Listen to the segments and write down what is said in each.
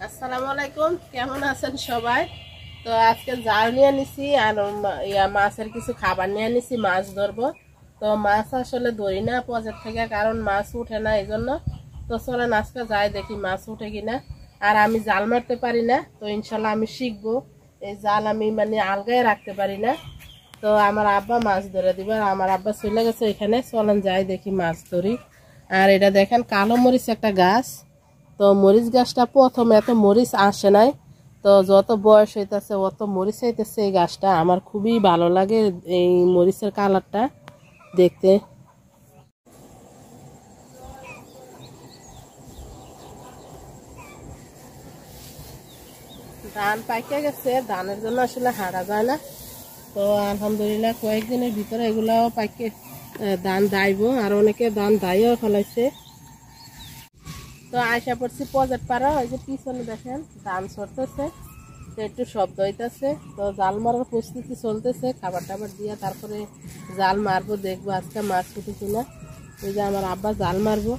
আসসালামু আলাইকুম, কেমন আছেন সবাই? তো আজকে জাল নিয়ে নিছি আর মাছের কিছু খাবার নিয়ে নিছি, মাছ ধরবো। তো মাছ আসলে ধরি না পজের থেকে, কারণ মাছ উঠে না, এই জন্য। তো চলেন আজকে যাই দেখি মাছ উঠে কিনা। আর আমি জাল মারতে পারি না, তো ইনশাল্লাহ আমি শিখবো। এই জাল আমি আলগায় রাখতে পারি না। তো আমার আব্বা মাছ ধরে দিবে, আর আমার আব্বা চলে গেছে এখানে। চলেন যাই দেখি মাছ ধরি। আর এটা দেখেন কালো মরিচ একটা গাছ। তো মরিচ গাছটা প্রথমে এত মরিচ আসে নাই, তো যত বয়স হইতেছে অত মরিচ হইতেছে। এই গাছটা আমার খুবই ভালো লাগে, এই মরিচের কালারটা দেখতে। ধান পাইকে গেছে, ধানের জন্য আসলে হারা যায় না। তো আলহামদুলিল্লাহ কয়েকদিনের ভিতরে এগুলাও পাইকে ধান দাইব, আর অনেকে ধান দাইও ফেলাইছে। তো আশা করছি পজেট পাড়া, ওই যে পিছনে দেখেন ধান ছড়তেছে, তো একটু শব্দ হইতেছে। তো জাল মারার প্রস্তুতি চলতেছে, খাবার টাবার দিয়ে তারপরে জাল মারবো, দেখবো আজকে মাছ উঠে কিনা। ওই যে আমার আব্বা জাল মারবো।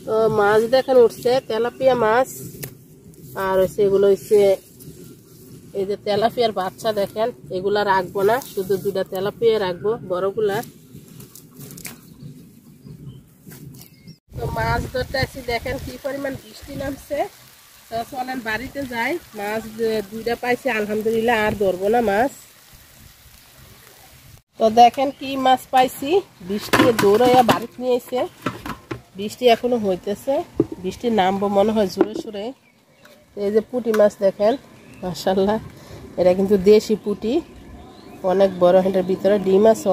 তো মাছ দেখেন উঠছে, তেলাপিয়া মাছ। আর হচ্ছে এগুলো হচ্ছে এই যে তেলাপিয়ার বাচ্চা দেখেন, এগুলা রাখবো না, শুধু দুটা তেলাপিয়া রাখবো, বড়গুলা। তো মাছ ধরতে আসি, দেখেন কি পরিমাণ বৃষ্টি নামছে। তো চলেন বাড়িতে যাই, মাছ দুইটা পাইছি আলহামদুলিল্লাহ, আর ধরবো না মাছ। তো দেখেন কি মাছ পাইছি, বৃষ্টি দৌড়াইয়া বাড়িতে নিয়ে এসে। বৃষ্টি এখনো হইতেছে, বৃষ্টি নামবো মনে হয় জোরে সোরে। এই যে পুঁটি মাছ দেখেন, মাশাআল্লাহ, এটা কিন্তু দেশি পুঁটি, অনেক বড়, এটার ভিতরে ডিম আছে।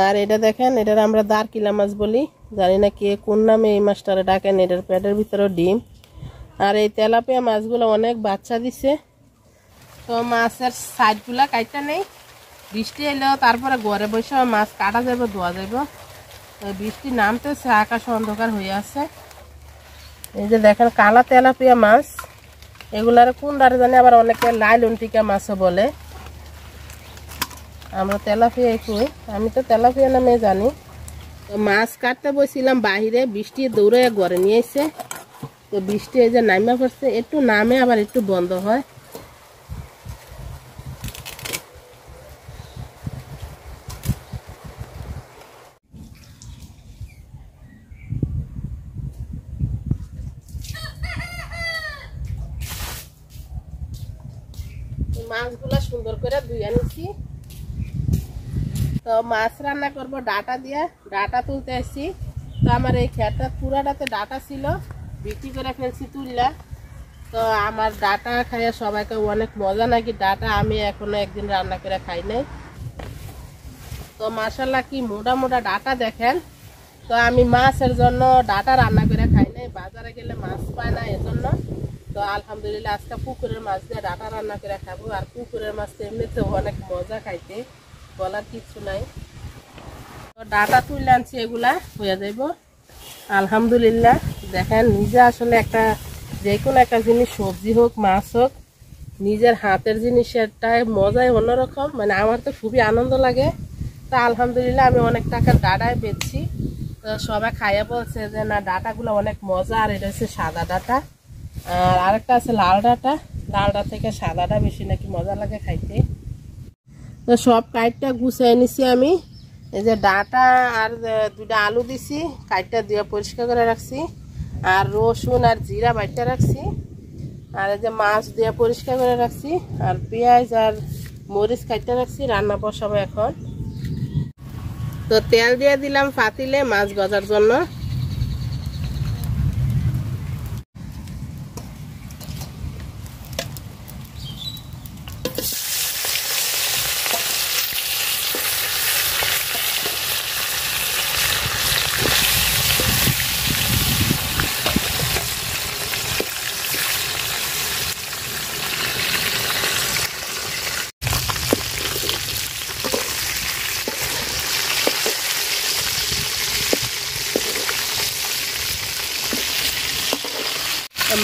আর এটা দেখেন, এটার আমরা দারকিলা মাছ বলি, জানি না কে কোন নামে এই মাছটারে ডাকেন। এটার পেটের ভিতরে ডিম। আর এই তেলাপিয়া মাছগুলো অনেক বাচ্চা দিছে। তো মাছের সাইডগুলা কাটতে নেই, বৃষ্টি এলেও তারপরে ঘরে বসে মাছ কাটা যাবে, ধোয়া যাবে। বৃষ্টি নামতেছে, আকাশ অন্ধকার হয়ে আছে। এই যে দেখেন কালা তেলাপিয়া মাছ, এগুলার কোন দারে জানি আবার অনেকে লাইলন্টিকা মাছও বলে, আমরা তেলাপিয়া কই, আমি তো তেলাপিয়া নামে জানি। তো মাছ কাটতে বসছিলাম বাহিরে, বৃষ্টি দৌড়ে ঘরে নিয়ে এসে। তো বৃষ্টি এই যে নামা পড়ছে, একটু নামে আবার একটু বন্ধ হয়। মাছগুলা সুন্দর করে ধুয়ে নিচ্ছি। তো মাছ রান্না করব ডাটা দিয়ে, ডাটা তুলতে আসছি। তো আমার এই খেতটা পুরাটাতে ডাটা ছিল, বিক্রি করে ফেলছি তুললা। তো আমার ডাটা খাইয়া সবাইকে অনেক মজা নাকি ডাটা, আমি এখনো একদিন রান্না করে খাই নাই। তো মাশাআল্লাহ কি মোটা মোটা ডাটা দেখেন। তো আমি মাছের জন্য ডাটা রান্না করে খাই নাই, বাজারে গেলে মাছ পায় না, এজন্য। তো আলহামদুলিল্লাহ আজকে পুকুরের মাছ দিয়ে ডাটা রান্না করে খাবো। আর পুকুরের মাছ এমনিতে অনেক মজা খাইতে, বলার কিছু নাই। তো ডাটা তুলে আনছি, এগুলা হয়ে যাইব আলহামদুলিল্লাহ। দেখেন নিজে আসলে একটা যে কোনো একটা জিনিস, সবজি হোক মাছ হোক, নিজের হাতের জিনিসটাই মজাই অন্যরকম, আমার তো খুবই আনন্দ লাগে। তা আলহামদুলিল্লাহ আমি অনেক টাকার ডাটায় বেচছি। তো সবাই খাইয়া বলছে যে না ডাটাগুলো অনেক মজা। আর এটা হচ্ছে সাদা ডাটা, আর আরেকটা আছে লাল ডাটা। লালটা থেকে সাদাটা বেশি নাকি মজা লাগে খাইতে। তো সব কাইটটা গুছিয়ে নিছি আমি। এই যে ডাটা আর দুটা আলু দিছি, কাইটটা দিয়ে পরিষ্কার করে রাখছি। আর রসুন আর জিরা বাইটটা রাখছি। আর এই যে মাছ দিয়ে পরিষ্কার করে রাখছি। আর পেঁয়াজ আর মরিচ কাইটটা রাখছি, রান্না বসাবো এখন। তো তেল দিয়ে দিলাম পাতিলে মাছ ভাজার জন্য।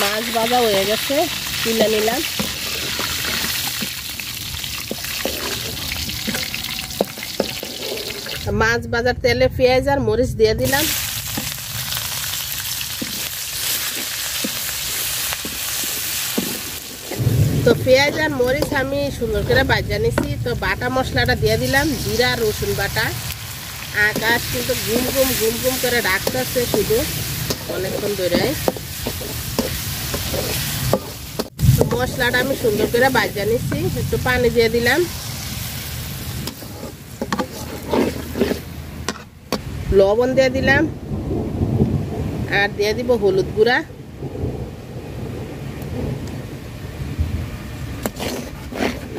মাছ ভাজা হয়ে গেছে, তুলে নিলাম। মাছ ভাজার তেলে পেঁয়াজ আর মরিচ দিয়ে দিলাম। তো পেঁয়াজ আর মরিচ আমি সুন্দর করে ভাজা নিছি। তো বাটা মশলাটা দিয়ে দিলাম, জিরা রসুন বাটা। আকাশ কিন্তু ঘুম ঘুম করে ডাকতেছে শুধু অনেকক্ষণ ধরে। মশলাটা আমি সুন্দর করে ভাজা নিচ্ছি। একটু পানি দিয়ে দিলাম, লবণ দিয়ে দিলাম, আর দিয়ে দিব হলুদ গুঁড়া।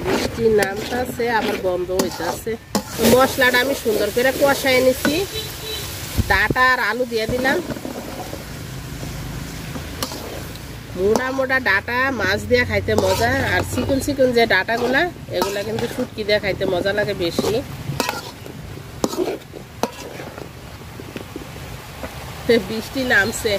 বৃষ্টির নামতাছে আবার বন্ধ হইতাছে। মশলাটা আমি সুন্দর করে কষাই নিছি। ডাটা আর আলু দিয়ে দিলাম। মোটা মোটা ডাটা মাছ দিয়ে খাইতে মজা, আর চিকন চিকন যে ডাটাগুলা এগুলা কিন্তু শুটকি দিয়ে খাইতে মজা লাগে বেশি। বৃষ্টি নামছে।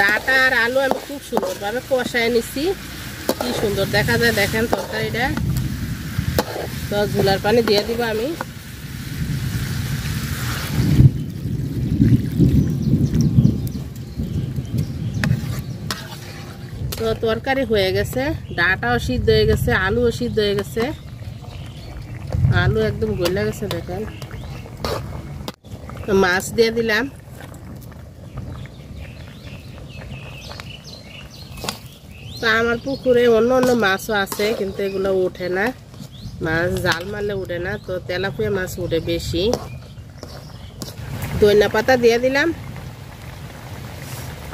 ডাটা আর আলু আমি খুব সুন্দরভাবে কষায় নিছি। কি সুন্দর দেখা যায় দেখেন তরকারিটা। তো ঝোলার পানি দিয়ে দিব আমি। তো তরকারি হয়ে গেছে, ডাটাও সিদ্ধ হয়ে গেছে, আলুও সিদ্ধ হয়ে গেছে। আলু একদম গলে গেছে দেখেন। তো মাছ দিয়ে দিলাম। তো আমার পুকুরে অন্য অন্য মাছও আছে, কিন্তু এগুলো ওঠে না। মাছ জাল মারলে উঠে না, তো তেলাপিয়া মাছ উঠে বেশি। ধনিয়া পাতা দিয়ে দিলাম।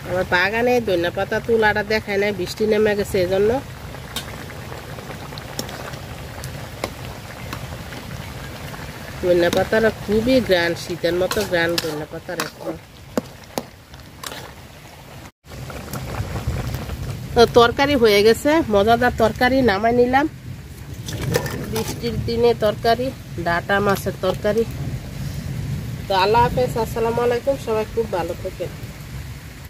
আমার বাগানে ধনিয়া পাতা তোলাটা দেখায় নাই, বৃষ্টি নেমে গেছে এজন্য। ধনিয়া পাতাটা খুবই গ্রান, শীতের মতো গ্রান ধনিয়া পাতার এখন। তরকারি হয়ে গেছে, মজাদার তরকারি নামাই নিলাম। বৃষ্টির দিনে তরকারি, ডাটা মাছের তরকারি। তো আল্লাহ হাফেজ, আসসালামু আলাইকুম। সবাই খুব ভালো থাকেন।